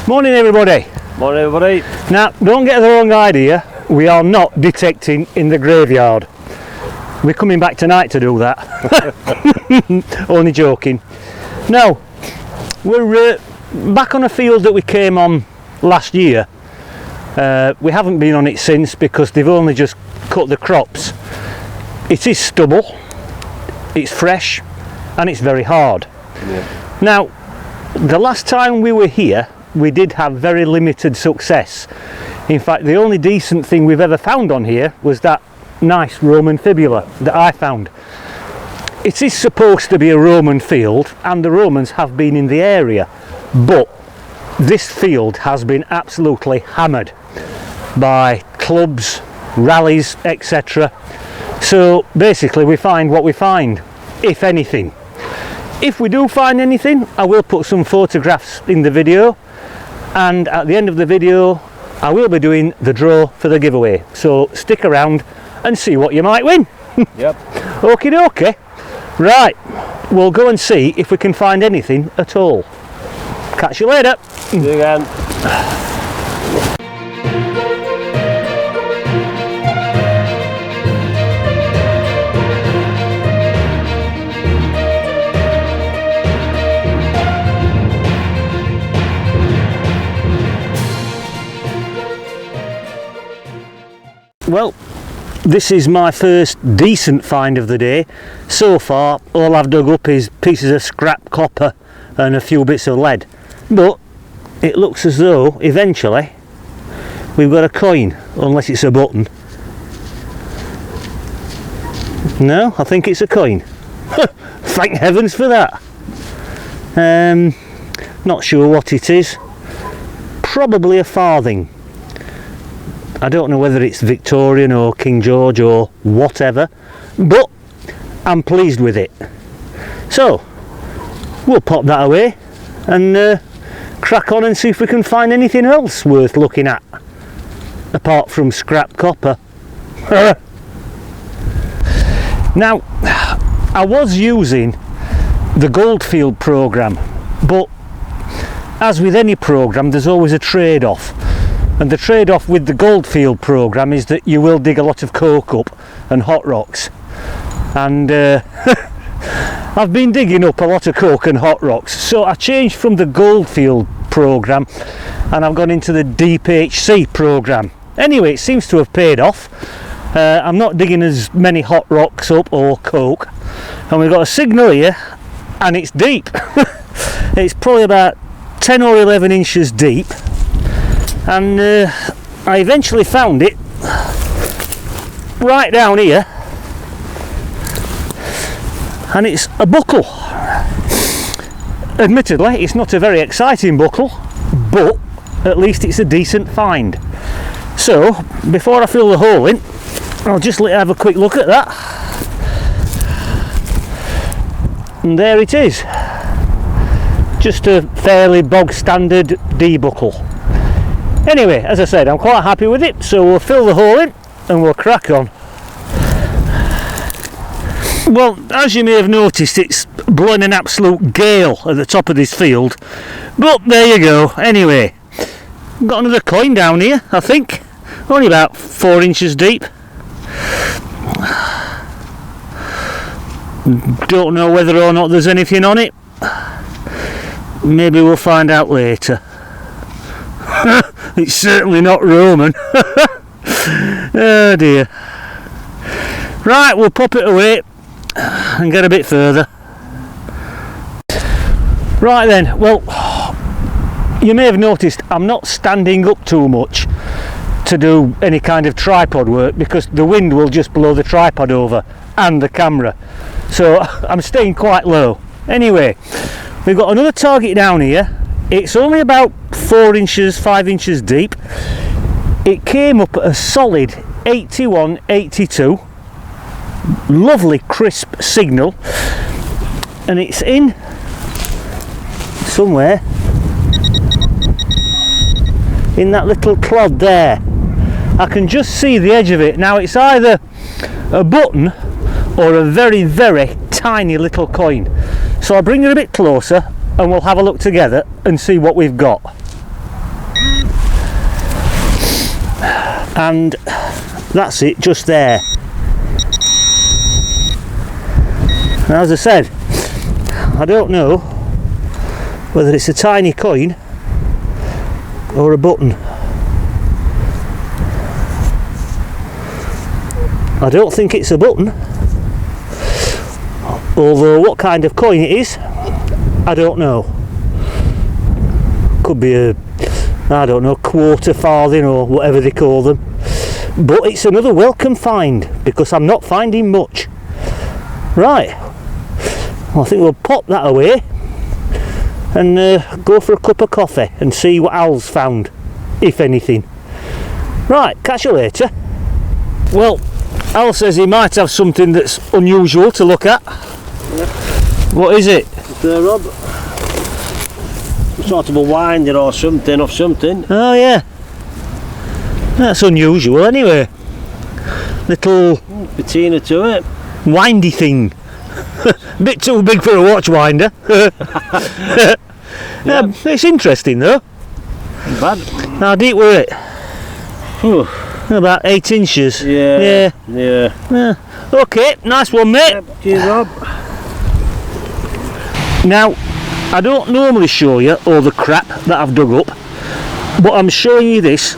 Morning everybody. Morning everybody. Now don't get the wrong idea, we are not detecting in the graveyard. We're coming back tonight to do that. Only joking. Now we're back on a field that we came on last year. We haven't been on it since because they've only just cut the crops. It is stubble, it's fresh and it's very hard. Yeah. Now the last time we were here we did have very limited success. In fact, the only decent thing we've ever found on here was that nice Roman fibula that I found. It is supposed to be a Roman field and the Romans have been in the area, but this field has been absolutely hammered by clubs, rallies, etc. So basically we find what we find, if anything. If we do find anything, I will put some photographs in the video, and at the end of the video I will be doing the draw for the giveaway, so stick around and see what you might win. Yep. Okie dokie. Right, we'll go and see if we can find anything at all. Catch you later. See you again. Well, this is my first decent find of the day. So far all I've dug up is pieces of scrap copper and a few bits of lead, but it looks as though eventually we've got a coin, unless it's a button. No, I think it's a coin. Thank heavens for that. Not sure what it is. Probably a farthing. I don't know whether it's Victorian or King George or whatever, but I'm pleased with it. So we'll pop that away and crack on and see if we can find anything else worth looking at apart from scrap copper. Now I was using the Goldfield program, but as with any program there's always a trade-off. And the trade-off with the Goldfield program is that you will dig a lot of coke up and hot rocks. And I've been digging up a lot of coke and hot rocks, so I changed from the Goldfield program and I've gone into the Deep HC program. Anyway, it seems to have paid off. I'm not digging as many hot rocks up or coke, and we've got a signal here and it's deep. It's probably about 10 or 11 inches deep. And I eventually found it right down here, and it's a buckle. Admittedly it's not a very exciting buckle, but at least it's a decent find. So before I fill the hole in, I'll just let you have a quick look at that, and there it is. Just a fairly bog standard D buckle. Anyway, as I said, I'm quite happy with it, so we'll fill the hole in and we'll crack on. Well, as you may have noticed, it's blowing an absolute gale at the top of this field, but there you go. Anyway, got another coin down here, I think, only about 4 inches deep. Don't know whether or not there's anything on it. Maybe we'll find out later. It's certainly not Roman. Oh dear. Right, we'll pop it away and get a bit further. Right then, well, you may have noticed I'm not standing up too much to do any kind of tripod work because the wind will just blow the tripod over and the camera. So I'm staying quite low. Anyway, we've got another target down here. It's only about 4 inches, 5 inches deep. It came up at a solid 81, 82. Lovely crisp signal, and it's in somewhere in that little clod there. I can just see the edge of it. Now it's either a button or a very, very tiny little coin. So I'll bring it a bit closer and we'll have a look together and see what we've got. and that's it, just there. Now, as I said, I don't know whether it's a tiny coin or a button. I don't think it's a button, although what kind of coin it is, I don't know. Could be a, I don't know, quarter farthing or whatever they call them. But it's another welcome find, because I'm not finding much. Right, well, I think we'll pop that away and go for a cup of coffee and see what Al's found, if anything. Right, catch you later. Well, Al says he might have something that's unusual to look at. Yep. What is it? It's there, Rob. Sort of a winder or something of something. Oh yeah, that's unusual anyway. Little Patina to it. windy thing. Bit too big for a watch winder. Yeah, it's interesting though. Bad. How deep were it? Whew. About 8 inches. Yeah. Yeah. Okay, nice one, mate. Yep. Cheers, Rob. Now, I don't normally show you all the crap that I've dug up, but I'm showing you this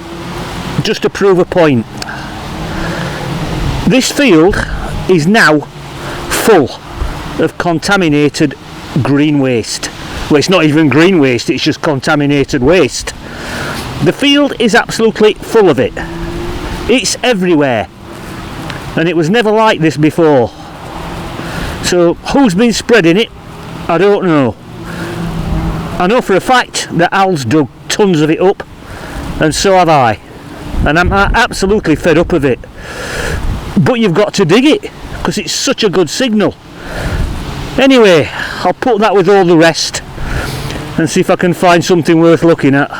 just to prove a point. This field is now full of contaminated green waste. Well, it's not even green waste, it's just contaminated waste. The field is absolutely full of it. It's everywhere, and it was never like this before. So who's been spreading it? I don't know. I know for a fact that Al's dug tons of it up, and so have I, and I'm absolutely fed up of it. But you've got to dig it, because it's such a good signal. Anyway, I'll put that with all the rest and see if I can find something worth looking at.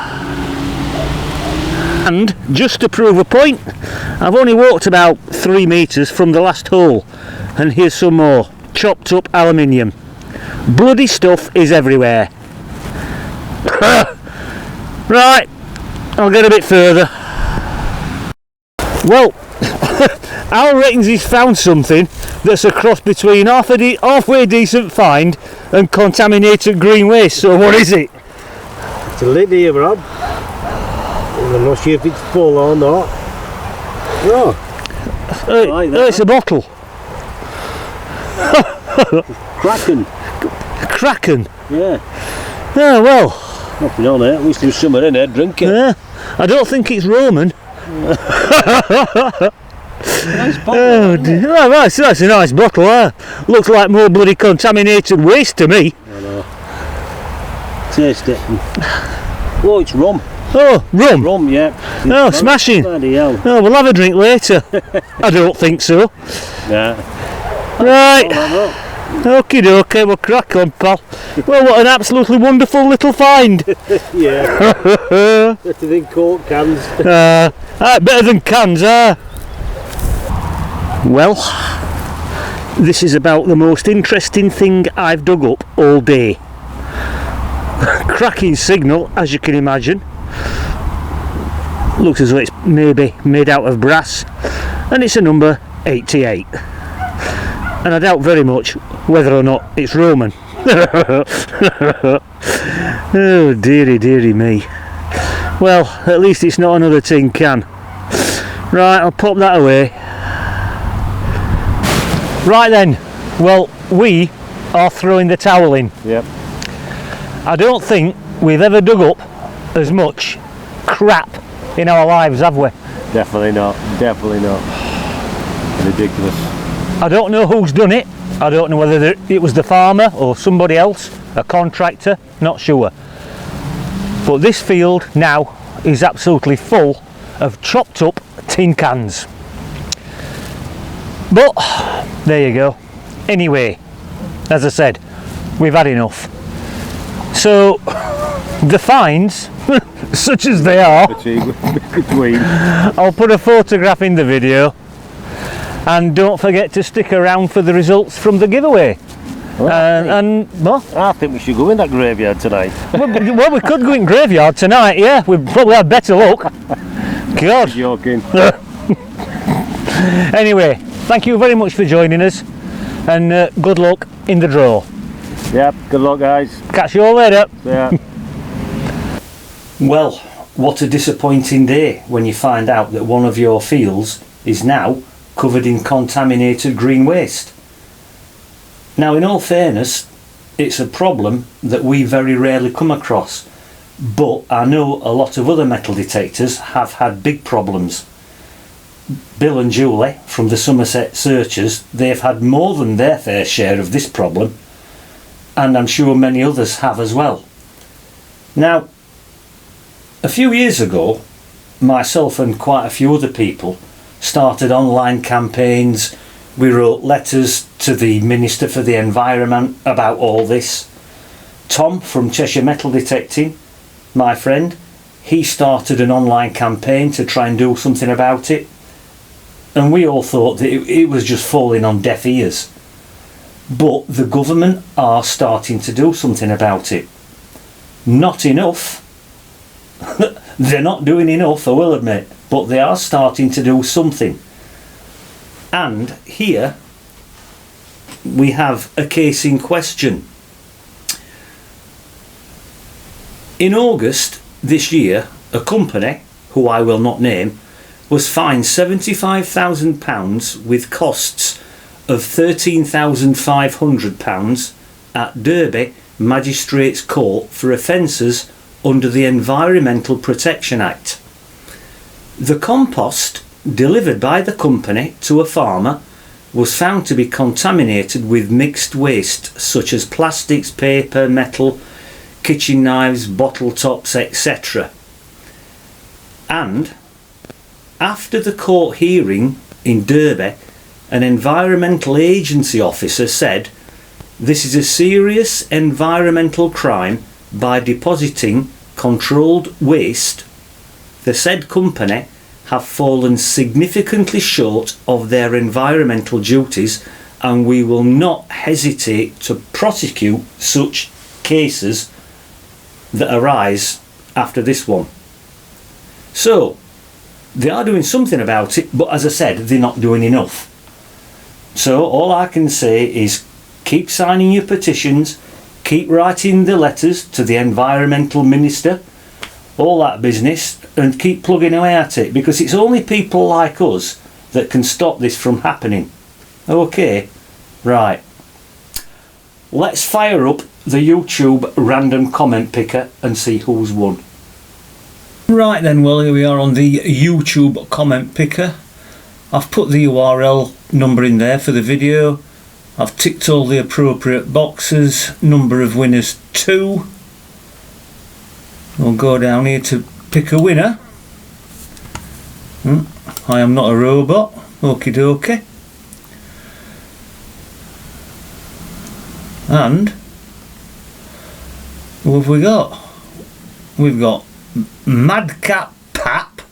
And just to prove a point, I've only walked about 3 metres from the last hole, and here's some more chopped up aluminium. Bloody stuff is everywhere. Right, I'll get a bit further. Well, Al reckons he's found something that's a cross between halfway decent find and contaminated green waste. So what is it? It's a lid here, Rob. I'm not sure if it's full or not. No. Like that, It's a bottle. Kraken. Kraken. Yeah. Oh well. Nothing on it. At least there's something in there. Drink it. Yeah. I don't think it's Roman. Nice bottle, Oh dear. Oh, that's a nice bottle. Looks like more bloody contaminated waste to me. I know. Taste it. Oh, it's rum. Oh, rum. Rum, yeah. Oh, smashing. Bloody hell. Oh, we'll have a drink later. I don't think so. Yeah. Right. Oh, Okie dokie, we'll crack on, pal. Well, what an absolutely wonderful little find. yeah. Better than Coke cans. Better than cans, Well, this is about the most interesting thing I've dug up all day. Cracking signal, as you can imagine. Looks as though it's maybe made out of brass, and it's a number 88. And I doubt very much whether or not it's Roman. Oh dearie dearie me. Well, at least it's not another tin can. Right, I'll pop that away. Right then, well, we are throwing the towel in. Yep. I don't think we've ever dug up as much crap in our lives, have we? Definitely not. Definitely not. Ridiculous. I don't know who's done it. I don't know whether it was the farmer or somebody else, a contractor, not sure. But this field now is absolutely full of chopped up tin cans. But there you go. Anyway, as I said, we've had enough. So the finds, such as they are, Between. I'll put a photograph in the video, and don't forget to stick around for the results from the giveaway. And well, I think we should go in that graveyard tonight. well, we could go in graveyard tonight. Yeah, we'd probably have better luck. God. Joking. Anyway, thank you very much for joining us, and good luck in the draw. Yep, good luck guys. Catch you all later. Yeah. Well, what a disappointing day when you find out that one of your fields is now covered in contaminated green waste. Now, in all fairness, it's a problem that we very rarely come across, but I know a lot of other metal detectors have had big problems. Bill and Julie from the Somerset Searchers, they've had more than their fair share of this problem, and I'm sure many others have as well. Now, a few years ago, myself and quite a few other people started online campaigns. We wrote letters to the Minister for the Environment about all this. Tom from Cheshire Metal Detecting, my friend, he started an online campaign to try and do something about it. And we all thought that it was just falling on deaf ears. But the government are starting to do something about it. Not enough. They're not doing enough, I will admit, but they are starting to do something. And here we have a case in question. In August this year, a company, who I will not name, was fined £75,000 with costs of £13,500 at Derby Magistrates Court for offences under the Environmental Protection Act. The compost delivered by the company to a farmer was found to be contaminated with mixed waste such as plastics, paper, metal, kitchen knives, bottle tops, etc. And after the court hearing in Derby, an environmental agency officer said, "This is a serious environmental crime by depositing controlled waste. The said company have fallen significantly short of their environmental duties, and we will not hesitate to prosecute such cases that arise after this one." So they are doing something about it, but as I said, they're not doing enough. So all I can say is keep signing your petitions, keep writing the letters to the Environmental Minister, all that business, and keep plugging away at it, because it's only people like us that can stop this from happening. Okay, right. Let's fire up the YouTube random comment picker and see who's won. Right then, well, here we are on the YouTube comment picker. I've put the URL number in there for the video. I've ticked all the appropriate boxes. Number of winners 2. We'll go down here to pick a winner. I am not a robot. Okie dokie. And what have we got? We've got Madcap Pap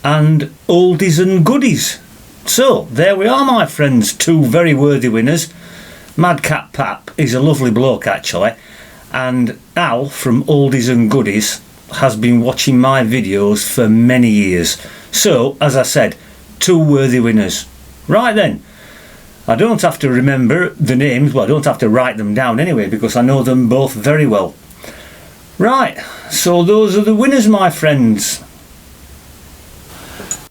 and Oldies and Goodies. So there we are, my friends, 2 very worthy winners. Madcap Pap is a lovely bloke actually, and Al from Oldies and Goodies has been watching my videos for many years. So as I said, 2 worthy winners. Right then, I don't have to remember the names, well I don't have to write them down anyway, because I know them both very well. Right, so those are the winners, my friends.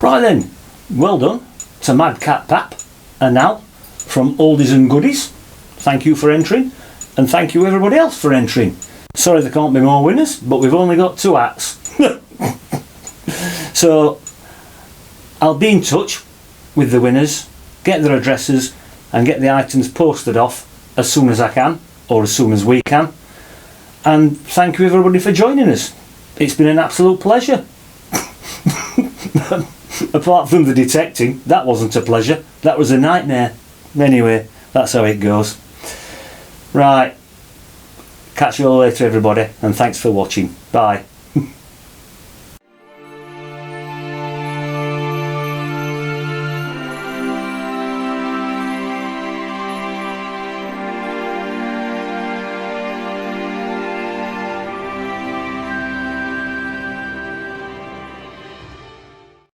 Right then, well done to Madcap Pap and Al from Oldies and Goodies. Thank you for entering, and thank you everybody else for entering. Sorry there can't be more winners, but we've only got 2 hats. So I'll be in touch with the winners, get their addresses and get the items posted off as soon as I can, or as soon as we can. And thank you everybody for joining us. It's been an absolute pleasure. Apart from the detecting, that wasn't a pleasure, that was a nightmare. Anyway, that's how it goes. Right, catch you all later everybody, and thanks for watching. Bye.